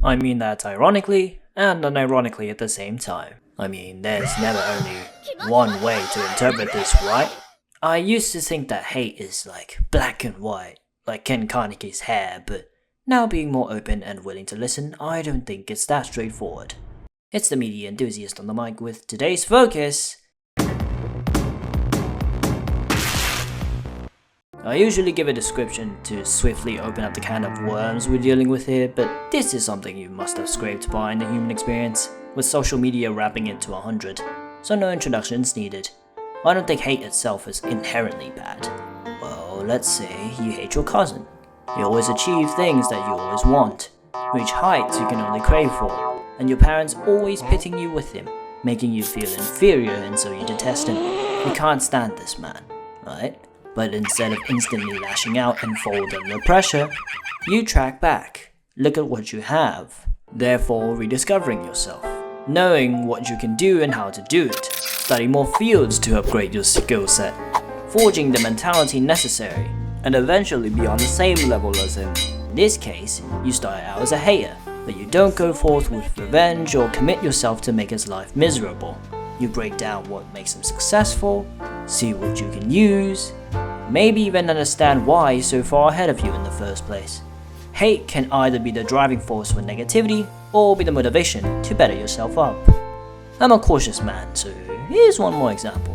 I mean that ironically and unironically at the same time. I mean, there's never only one way to interpret this, right? I used to think that hate is like black and white, like Ken Carnegie's hair, but now being more open and willing to listen, I don't think it's that straightforward. It's the media enthusiast on the mic with today's focus. I usually give a description to swiftly open up the can of worms we're dealing with here, but this is something you must have scraped by in the human experience, with social media wrapping it to 100, so no introductions needed. I don't think hate itself is inherently bad. Well, let's say you hate your cousin. You always achieve things that you always want, reach heights you can only crave for, and your parents always pitting you with him, making you feel inferior and so you detest him. You can't stand this man, right? But instead of instantly lashing out and fold under pressure, you track back, look at what you have, therefore rediscovering yourself, knowing what you can do and how to do it, study more fields to upgrade your skill set, forging the mentality necessary, and eventually be on the same level as him. In this case, you start out as a hater, but you don't go forth with revenge or commit yourself to make his life miserable. You break down what makes him successful, see what you can use, maybe even understand why he's so far ahead of you in the first place. Hate can either be the driving force for negativity or be the motivation to better yourself up. I'm a cautious man, so here's one more example.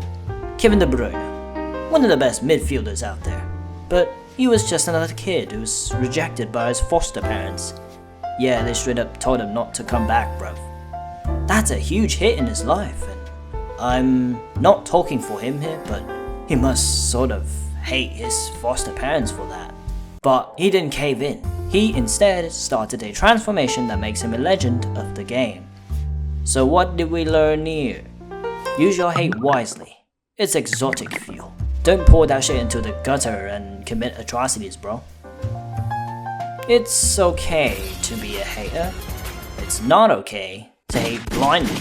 Kevin De Bruyne, one of the best midfielders out there, but he was just another kid who was rejected by his foster parents. Yeah, they straight up told him not to come back, bruv. That's a huge hit in his life, and I'm not talking for him here, but he must sort of hate his foster parents for that. But he didn't cave in. He instead started a transformation that makes him a legend of the game. So what did we learn here? Use your hate wisely. It's exotic fuel. Don't pour that shit into the gutter and commit atrocities, bro. It's okay to be a hater. It's not okay to hate blindly.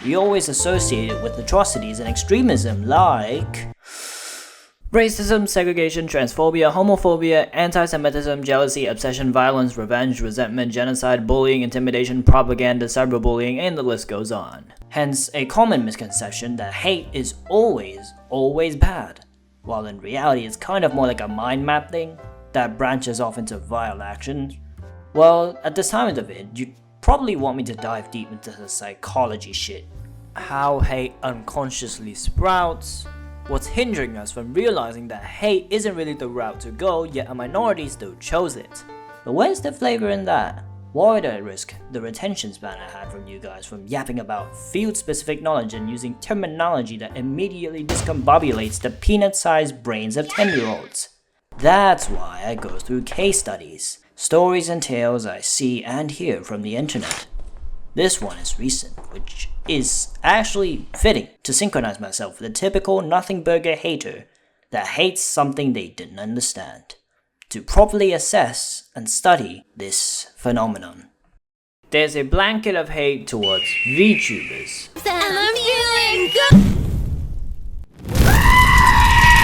You always associate it with atrocities and extremism like racism, segregation, transphobia, homophobia, anti-Semitism, jealousy, obsession, violence, revenge, resentment, genocide, bullying, intimidation, propaganda, cyberbullying, and the list goes on. Hence, a common misconception that hate is always bad, while in reality it's kind of more like a mind map thing that branches off into vile actions. Well, at this time of the vid, you'd probably want me to dive deep into the psychology shit. How hate unconsciously sprouts, what's hindering us from realizing that hate isn't really the route to go, yet a minority still chose it. But where's the flavor in that? Why would I risk the retention span I had from you guys from yapping about field-specific knowledge and using terminology that immediately discombobulates the peanut-sized brains of 10-year-olds? That's why I go through case studies, stories and tales I see and hear from the internet. This one is recent, which is actually fitting to synchronize myself with a typical nothing burger hater that hates something they didn't understand, to properly assess and study this phenomenon. There's a blanket of hate towards Vtubers.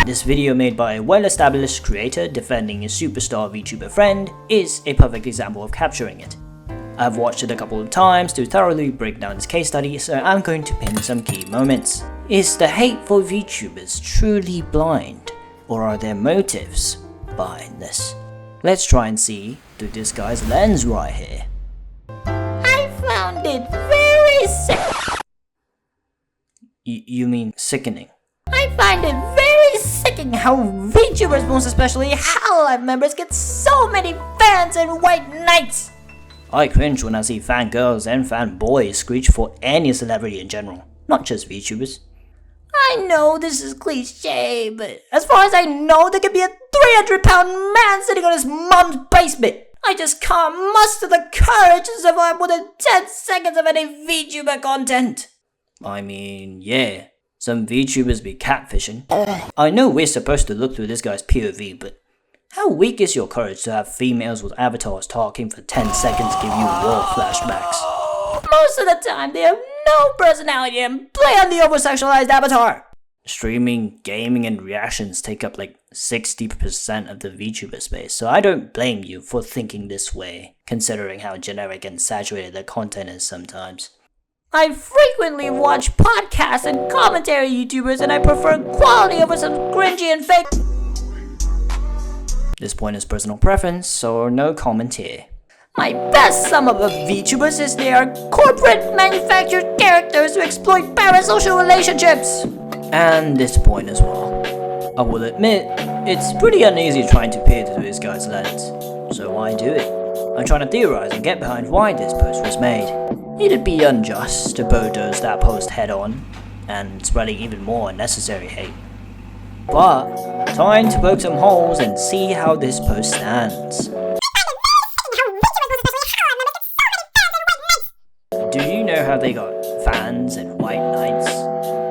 This video made by a well-established creator defending his superstar VTuber friend is a perfect example of capturing it. I've watched it a couple of times to thoroughly break down this case study, so I'm going to pin some key moments. Is the hate for VTubers truly blind, or are there motives behind this? Let's try and see through this guy's lens right here. I found it very sick. You mean sickening? I find it very sickening how VTubers, most especially Hololive members, get so many fans and white knights. I cringe when I see fangirls and fanboys screech for any celebrity in general, not just VTubers. I know this is cliche, but as far as I know, there could be a 300-pound man sitting on his mom's basement. I just can't muster the courage to survive more than 10 seconds of any VTuber content. I mean, yeah, some VTubers be catfishing. I know we're supposed to look through this guy's POV, but how weak is your courage to have females with avatars talking for 10 seconds give you war flashbacks? Most of the time, they have no personality and play on the over-sexualized avatar. streaming, gaming, and reactions take up like 60% of the VTuber space, so I don't blame you for thinking this way, considering how generic and saturated the content is sometimes. I frequently watch podcasts and commentary YouTubers, and I prefer quality over some cringy and fake. This point is personal preference, so no comment here. My best sum up of Vtubers is they are corporate manufactured characters who exploit parasocial relationships. And this point as well. I will admit, it's pretty uneasy trying to peer through this guy's lens, so I do it. I'm trying to theorize and get behind why this post was made. It'd be unjust to bulldoze that post head on, and spreading even more unnecessary hate. But, time to poke some holes and see how this post stands. Do you know how they got fans and white knights?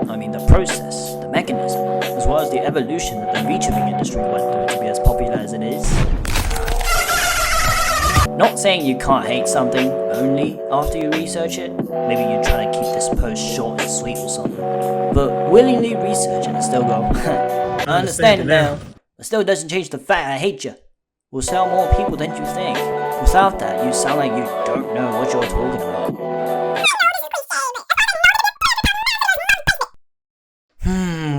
I mean the process, the mechanism, as well as the evolution that the VTubing industry went through to be as popular as it is. Not saying you can't hate something only after you research it, maybe you're trying to keep this post short and sweet or something, but willingly research it and still go, I understand it now, but still doesn't change the fact I hate you. Will sell more people than you think. Without that, you sound like you don't know what you're talking about.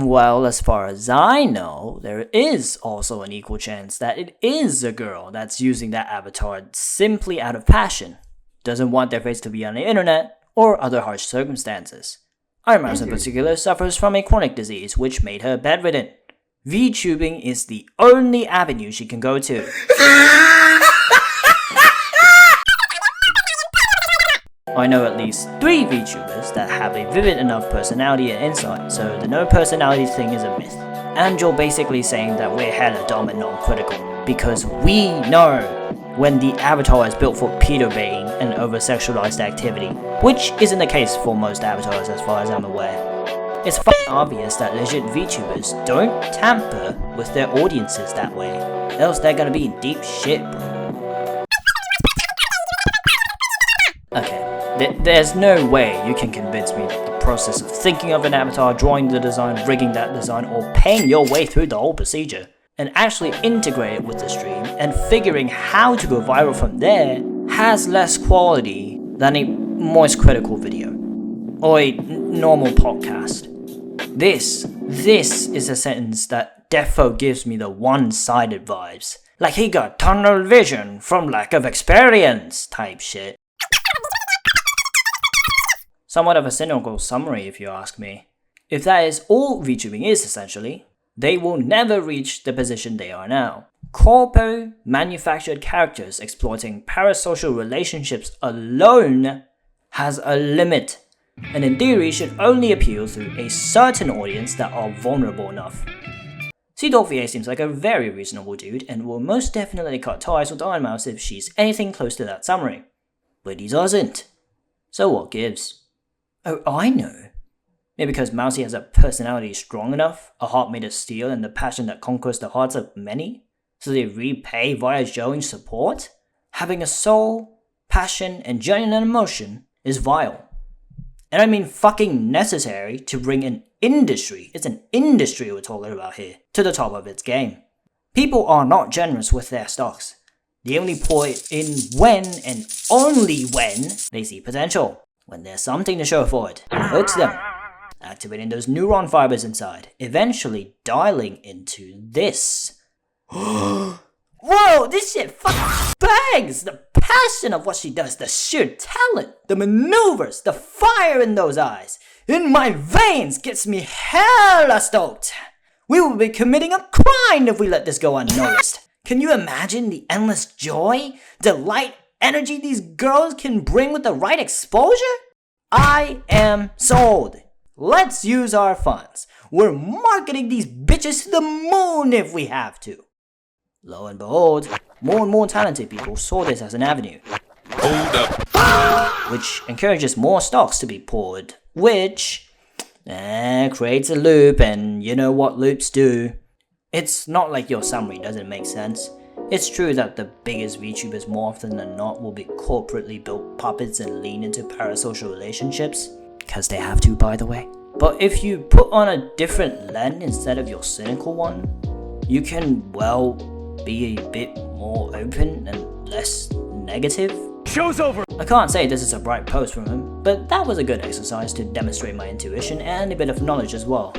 Well, as far as I know, there is also an equal chance that it is a girl that's using that avatar simply out of passion, doesn't want their face to be on the internet, or other harsh circumstances. Ironmouse in particular suffers from a chronic disease which made her bedridden. VTubing is the only avenue she can go to. I know at least 3 VTubers that have a vivid enough personality and insight, so the no personality thing is a myth. And you're basically saying that we're hella dumb and non-critical, because we know when the avatar is built for pedo-baiting and over-sexualized activity, which isn't the case for most avatars as far as I'm aware. It's fucking obvious that legit VTubers don't tamper with their audiences that way, else they're gonna be in deep shit, bro. Okay. There's no way you can convince me that the process of thinking of an avatar, drawing the design, rigging that design, or paying your way through the whole procedure, and actually integrate it with the stream, and figuring how to go viral from there, has less quality than a moist critical video, or a normal podcast. This is a sentence that defo gives me the one-sided vibes. Like he got tunnel vision from lack of experience type shit. Somewhat of a cynical summary if you ask me. If that is all VTubing is essentially, they will never reach the position they are now. Corpo manufactured characters exploiting parasocial relationships alone has a limit, and in theory should only appeal to a certain audience that are vulnerable enough. Cdawg seems like a very reasonable dude and will most definitely cut ties with Ironmouse if she's anything close to that summary. But he doesn't. So what gives? Oh, I know. Maybe because Mousy has a personality strong enough, a heart made of steel, and the passion that conquers the hearts of many, so they repay via showing support? Having a soul, passion, and genuine emotion is vile. And I mean fucking necessary to bring an industry, it's an industry we're talking about here, to the top of its game. People are not generous with their stocks. They only pour it in when and only when they see potential. When there's something to show for it, hooks them, activating those neuron fibers inside, eventually dialing into this. Whoa, this shit fucking bangs! The passion of what she does, the sheer talent, the maneuvers, the fire in those eyes, in my veins gets me hella stoked. We will be committing a crime if we let this go unnoticed. Can you imagine the endless joy, delight, energy these girls can bring with the right exposure? I am sold. Let's use our funds. We're marketing these bitches to the moon if we have to. Lo and behold, more and more talented people saw this as an avenue. Hold up. Which encourages more stocks to be poured, which creates a loop, and you know what loops do. It's not like your summary doesn't make sense. It's true that the biggest VTubers more often than not will be corporately built puppets and lean into parasocial relationships. Because they have to, by the way. But if you put on a different lens instead of your cynical one, you can, well, be a bit more open and less negative. Show's over! I can't say this is a bright post from him, but that was a good exercise to demonstrate my intuition and a bit of knowledge as well.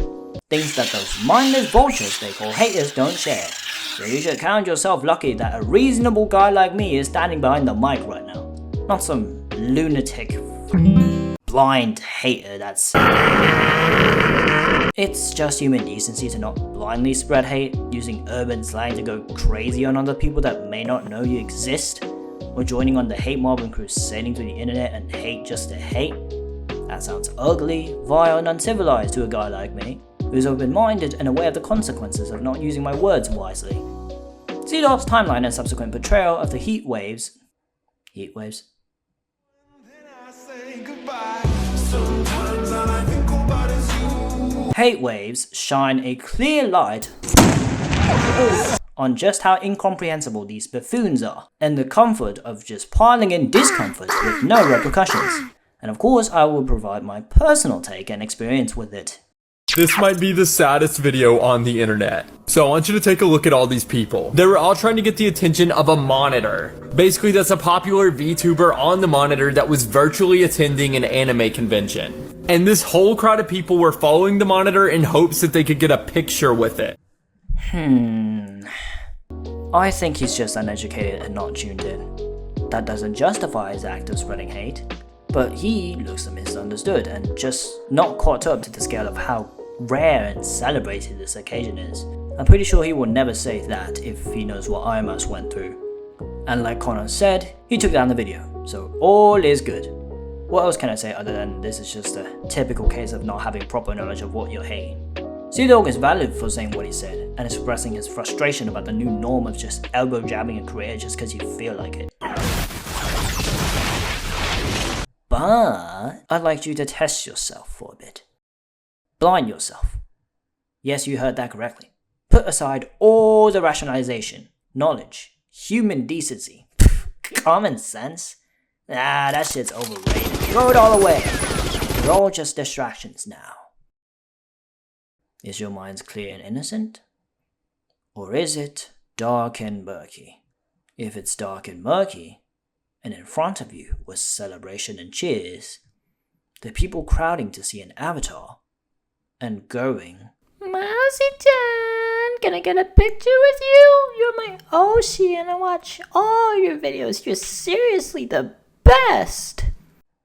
Things that those mindless vultures they call haters don't share. So you should count yourself lucky that a reasonable guy like me is standing behind the mic right now. Not some lunatic, blind hater that's... It's just human decency to not blindly spread hate, using urban slang to go crazy on other people that may not know you exist, or joining on the hate mob and crusading through the internet and hate just to hate. That sounds ugly, vile and uncivilized to a guy like me, who's open-minded and aware of the consequences of not using my words wisely. Cdawg's Timeline and subsequent portrayal of the heat waves... Hate waves shine a clear light on just how incomprehensible these buffoons are, and the comfort of just piling in discomfort with no repercussions. And of course, I will provide my personal take and experience with it. This might be the saddest video on the internet. So I want you to take a look at all these people. They were all trying to get the attention of a monitor. Basically, that's a popular VTuber on the monitor that was virtually attending an anime convention. And this whole crowd of people were following the monitor in hopes that they could get a picture with it. I think he's just uneducated and not tuned in. That doesn't justify his act of spreading hate, but he looks misunderstood and just not caught up to the scale of how rare and celebrated this occasion is. I'm pretty sure he will never say that if he knows what Ironmouse went through. And like Connor said, he took down the video, so all is good. What else can I say other than this is just a typical case of not having proper knowledge of what you're hating. Cdawg is valid for saying what he said and expressing his frustration about the new norm of just elbow jabbing a career just because you feel like it. But I'd like you to test yourself for a bit. Blind yourself. Yes, you heard that correctly. Put aside all the rationalization, knowledge, human decency, common sense. That shit's overrated. Throw it all away. They're all just distractions now. Is your mind clear and innocent? Or is it dark and murky? If it's dark and murky, and in front of you was celebration and cheers, the people crowding to see an avatar, and going, "Mousy-chan, can I get a picture with you? You're my Oshi and I watch all your videos, you're seriously the best!"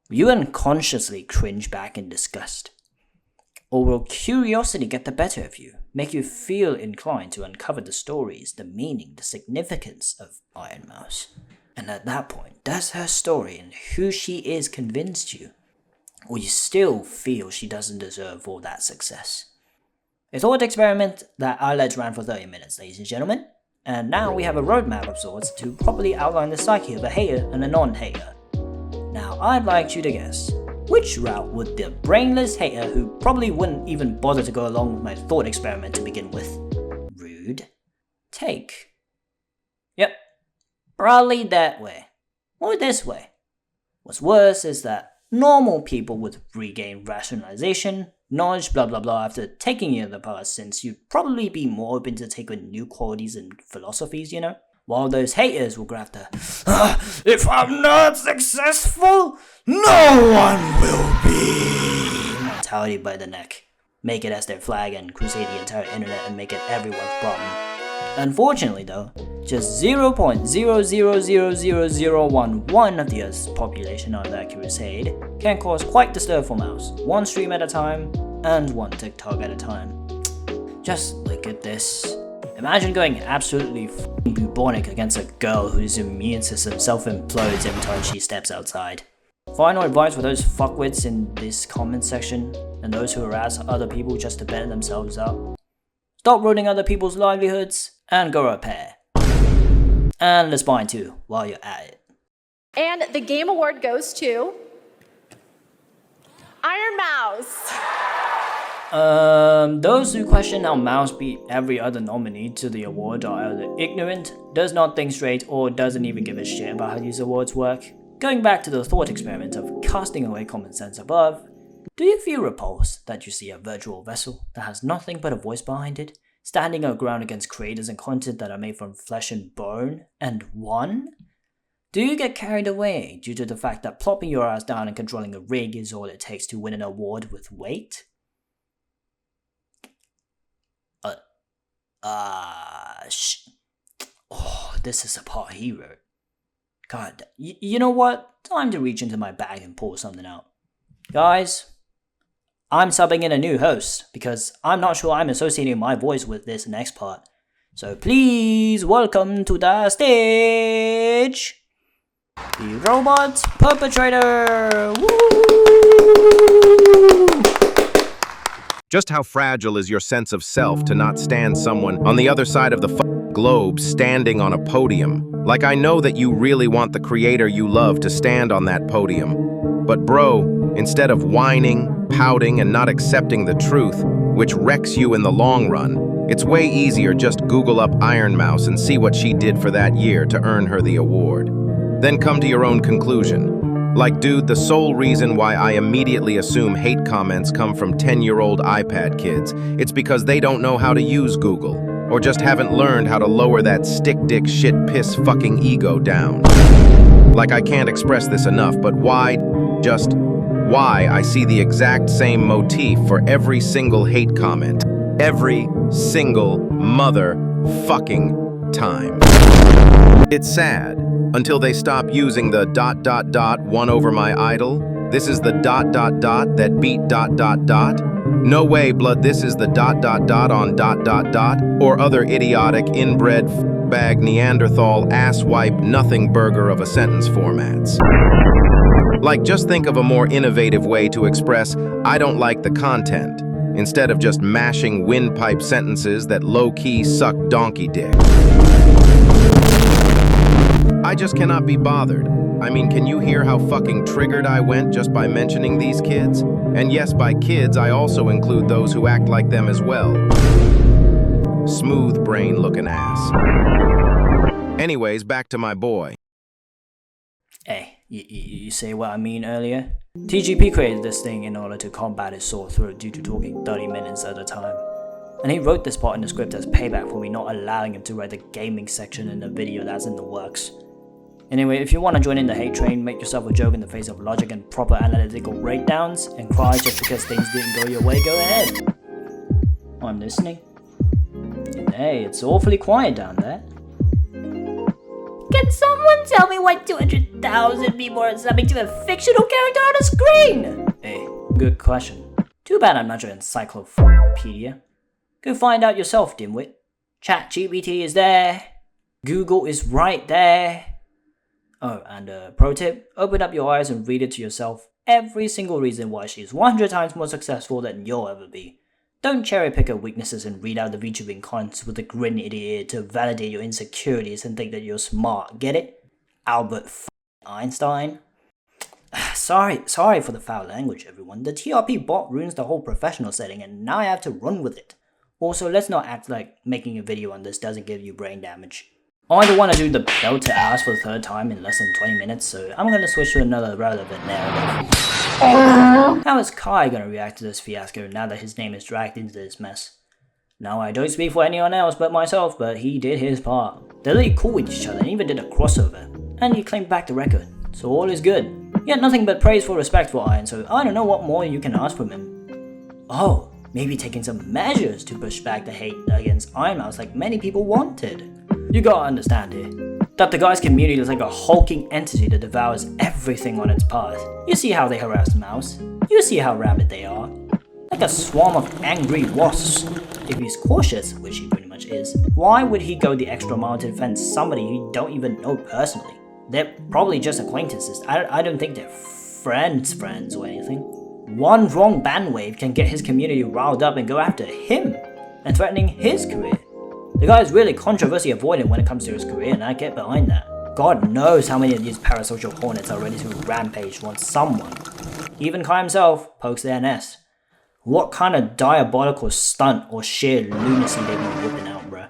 You unconsciously cringe back in disgust. Or will curiosity get the better of you, make you feel inclined to uncover the stories, the meaning, the significance of Ironmouse? And at that point, does her story and who she is convince you? Or you still feel she doesn't deserve all that success? A thought experiment that allat ran for 30 minutes, ladies and gentlemen. And now we have a roadmap of sorts to properly outline the psyche of a hater and a non-hater. Now I'd like you to guess, which route would the brainless hater who probably wouldn't even bother to go along with my thought experiment to begin with, rude, take? Yep, probably that way, or this way. What's worse is that normal people would regain rationalization, knowledge, blah blah blah after taking you in the past, since you'd probably be more open to take on new qualities and philosophies, you know? While those haters will grab the, "If I'm not successful, no one will be" mentality by the neck. Make it as their flag and crusade the entire internet and make it everyone's problem. Unfortunately though, just 0.0000011 of the Earth's population of that crusade can cause quite the stir for Mouse, one stream at a time, and one TikTok at a time. Just look at this. Imagine going absolutely bubonic against a girl whose immune system self-implodes every time she steps outside. Final advice for those fuckwits in this comment section, and those who harass other people just to better themselves up. Stop ruining other people's livelihoods, and go repair. And the spine too, while you're at it. And the game award goes to Ironmouse. Those who question how Mouse beat every other nominee to the award are either ignorant, does not think straight, or doesn't even give a shit about how these awards work. Going back to the thought experiment of casting away common sense above, Do you feel repulsed that you see a virtual vessel that has nothing but a voice behind it, standing our ground against creators and content that are made from flesh and bone, and won? Do you get carried away due to the fact that plopping your ass down and controlling a rig is all it takes to win an award with weight? Oh, this is the part he wrote. God, you know what? Time to reach into my bag and pull something out. Guys, I'm subbing in a new host because I'm not sure I'm associating my voice with this next part. So please welcome to the stage, the robot perpetrator. Woo! Just how fragile is your sense of self to not stand someone on the other side of the globe standing on a podium? Like, I know that you really want the creator you love to stand on that podium. But bro, instead of whining, pouting, and not accepting the truth, which wrecks you in the long run, it's way easier just Google up Ironmouse and see what she did for that year to earn her the award. Then come to your own conclusion. Like, dude, the sole reason why I immediately assume hate comments come from 10-year-old iPad kids, it's because they don't know how to use Google, or just haven't learned how to lower that stick dick shit piss fucking ego down. Like, I can't express this enough, but why I see the exact same motif for every single hate comment. Every single motherfucking time. It's sad. Until they stop using the ... one over my idol. This is the ... that beat ... No way, blood, this is the ... on ... or other idiotic, inbred, bag, Neanderthal, asswipe, nothing burger of a sentence formats. Like, just think of a more innovative way to express, I don't like the content, instead of just mashing windpipe sentences that low-key suck donkey dick. I just cannot be bothered. I mean, can you hear how fucking triggered I went just by mentioning these kids? And yes, by kids, I also include those who act like them as well. Smooth brain looking ass. Anyways, back to my boy. Hey, you say what I mean earlier? TGP created this thing in order to combat his sore throat due to talking 30 minutes at a time. And he wrote this part in the script as payback for me not allowing him to write the gaming section in the video that's in the works. Anyway, if you want to join in the hate train, make yourself a joke in the face of logic and proper analytical breakdowns, and cry just because things didn't go your way, go ahead. I'm listening. And hey, it's awfully quiet down there. Can someone tell me why 200,000 people are subbing to a fictional character on a screen? Hey, good question. Too bad I'm not your encyclopedia. Go find out yourself, dimwit. ChatGPT is there. Google is right there. Oh, and pro tip, open up your eyes and read it to yourself. Every single reason why she is 100 times more successful than you'll ever be. Don't cherry pick her weaknesses and read out the VTubing cons with a grin in your ear to validate your insecurities and think that you're smart. Get it? Albert Einstein? Sorry for the foul language, everyone. The TRP bot ruins the whole professional setting and now I have to run with it. Also, let's not act like making a video on this doesn't give you brain damage. I don't want to do the belt to ass for the third time in less than 20 minutes, so I'm going to switch to another relevant narrative. How is Kai going to react to this fiasco now that his name is dragged into this mess? Now, I don't speak for anyone else but myself, but he did his part. They're really cool with each other and even did a crossover. And he claimed back the record, so all is good. He had nothing but praise for respect for Iron, so I don't know what more you can ask from him. Oh, maybe taking some measures to push back the hate against Ironmouse like many people wanted. You gotta understand here, that the guy's community is like a hulking entity that devours everything on its path. You see how they harass Mouse, you see how rabid they are. Like a swarm of angry wasps. If he's cautious, which he pretty much is, why would he go the extra mile to defend somebody you don't even know personally? They're probably just acquaintances. I don't think they're friends or anything. One wrong bandwave can get his community riled up and go after him, and threatening his career. The guy is really controversy avoidant when it comes to his career, and I get behind that. God knows how many of these parasocial hornets are ready to rampage once someone, even Kai himself, pokes their nest. What kind of diabolical stunt or sheer lunacy they be whipping out, bruh?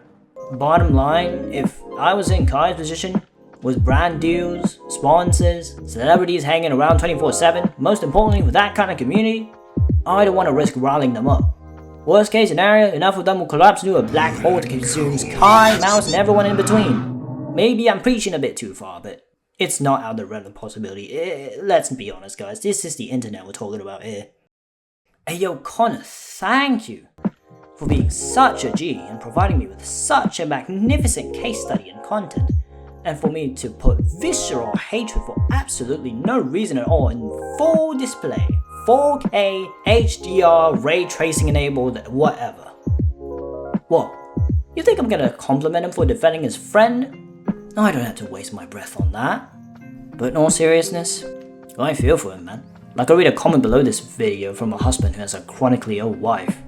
Bottom line, if I was in Kai's position, with brand deals, sponsors, celebrities hanging around 24/7, most importantly with that kind of community, I don't want to risk riling them up. Worst case scenario, enough of them will collapse into a black hole that consumes Kai, Mouse, and everyone in between. Maybe I'm preaching a bit too far, but it's not out of the realm of possibility. Let's be honest, guys, this is the internet we're talking about here. Hey yo, Connor, thank you for being such a G and providing me with such a magnificent case study and content, and for me to put visceral hatred for absolutely no reason at all in full display, 4K, HDR, ray tracing enabled, whatever. What? You think I'm gonna compliment him for defending his friend? No, I don't have to waste my breath on that. But in all seriousness, I feel for him, man. Like, I read a comment below this video from a husband who has a chronically ill wife.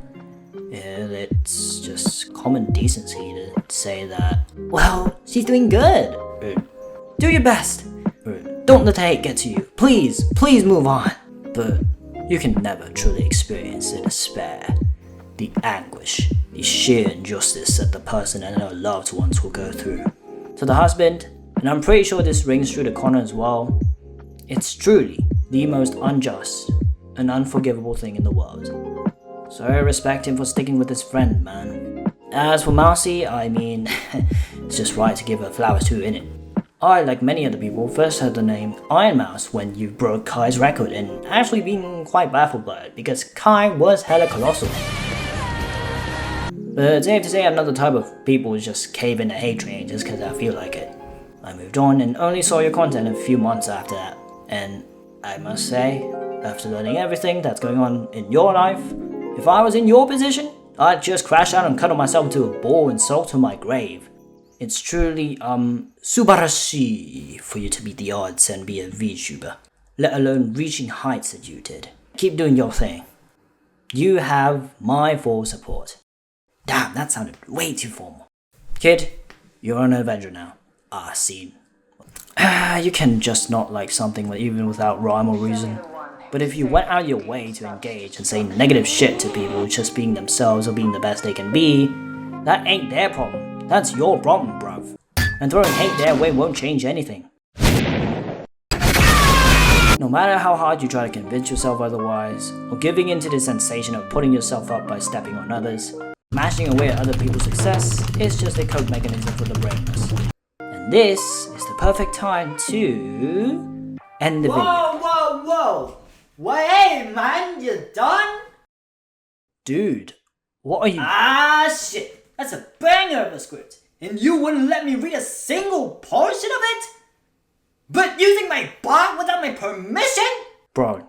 It's just common decency to say that, well, she's doing good. Do your best. Don't let the hate get to you. Please move on. But you can never truly experience the despair, the anguish, the sheer injustice that the person and their loved ones will go through. To the husband, and I'm pretty sure this rings true to Connor as well, it's truly the most unjust and unforgivable thing in the world. So I respect him for sticking with his friend, man. As for Mousy, I mean, it's just right to give her flowers too, innit? I, like many other people, first heard the name Ironmouse when you broke Kai's record, and actually being quite baffled by it, because Kai was hella colossal. But safe to say I'm not the type of people who just cave in the hate train just cause I feel like it. I moved on and only saw your content a few months after that, and I must say, after learning everything that's going on in your life, if I was in your position, I'd just crash out and cuddle myself into a ball and salt to my grave. It's truly, subarashi for you to beat the odds and be a VTuber, let alone reaching heights that you did. Keep doing your thing. You have my full support. Damn, that sounded way too formal. Kid, you're an Avenger now. Scene. You can just not like something even without rhyme or reason. But if you went out of your way to engage and say negative shit to people just being themselves or being the best they can be, that ain't their problem. That's your problem, bruv. And throwing hate their way won't change anything. No matter how hard you try to convince yourself otherwise, or giving into the sensation of putting yourself up by stepping on others, mashing away at other people's success is just a coping mechanism for the brainless. And this is the perfect time to end the video. Whoa! Wait, man, you done? Dude, what are you— Shit! That's a banger of a script, and you wouldn't let me read a single portion of it? But using my bot without my permission? Bro,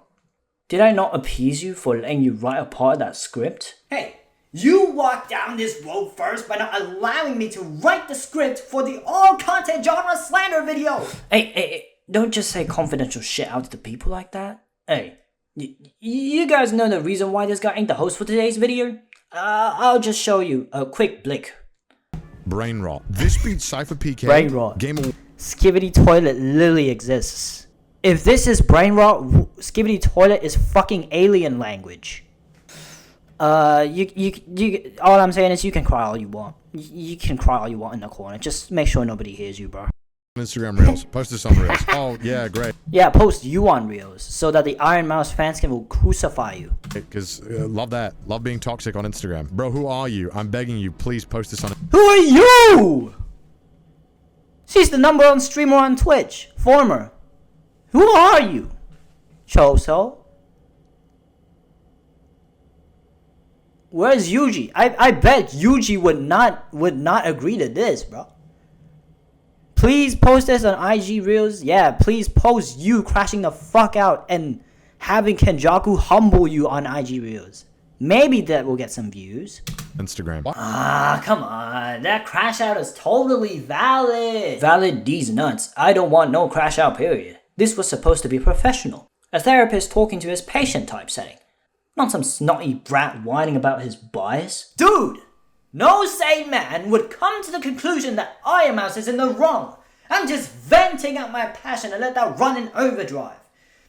did I not appease you for letting you write a part of that script? Hey, you walked down this road first by not allowing me to write the script for the all-content genre slander video! Hey, don't just say confidential shit out to the people like that. Hey, you guys know the reason why this guy ain't the host for today's video? I'll just show you a quick blick. Brain rot. This beats Cypher PK. Brain rot. Game Skibidi Toilet literally exists. If this is brain rot, Skibidi Toilet is fucking alien language. All I'm saying is you can cry all you want. You can cry all you want in the corner. Just make sure nobody hears you, bro. Instagram Reels. Post this on Reels. Oh, yeah, great. Yeah, post you on Reels so that the Ironmouse fans will crucify you. Because love that. Love being toxic on Instagram. Bro, who are you? I'm begging you, please post this on... Who are you? She's the #1 streamer on Twitch. Former. Who are you? Choso? Where's Yuji? I bet Yuji would not agree to this, bro. Please post this on IG Reels. Yeah, please post you crashing the fuck out and having Kenjaku humble you on IG Reels. Maybe that will get some views. Instagram. Come on. That crash out is totally valid. Valid D's nuts. I don't want no crash out, period. This was supposed to be professional. A therapist talking to his patient type setting. Not some snotty brat whining about his bias. Dude! No sane man would come to the conclusion that Ironmouse is in the wrong. I'm just venting out my passion and let that run in overdrive.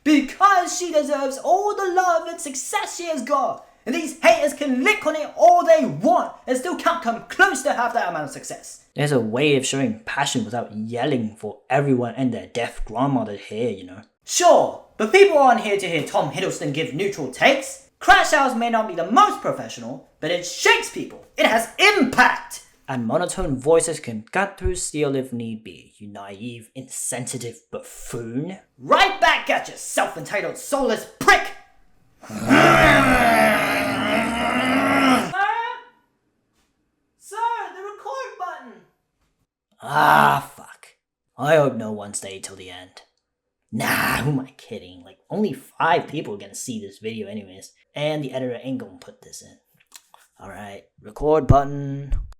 Because she deserves all the love and success she has got. And these haters can lick on it all they want and still can't come close to half that amount of success. There's a way of showing passion without yelling for everyone and their deaf grandmother to hear, you know. Sure, but people aren't here to hear Tom Hiddleston give neutral takes. Crash House may not be the most professional, but it shakes people. It has impact. And monotone voices can cut through steel if need be, you naive, insensitive buffoon. Right back at you, self-entitled, soulless prick! Sir, the record button! Ah, fuck. I hope no one stayed till the end. Nah, who am I kidding? Like, only 5 people are gonna see this video anyways. And the editor ain't gonna put this in. Alright, record button.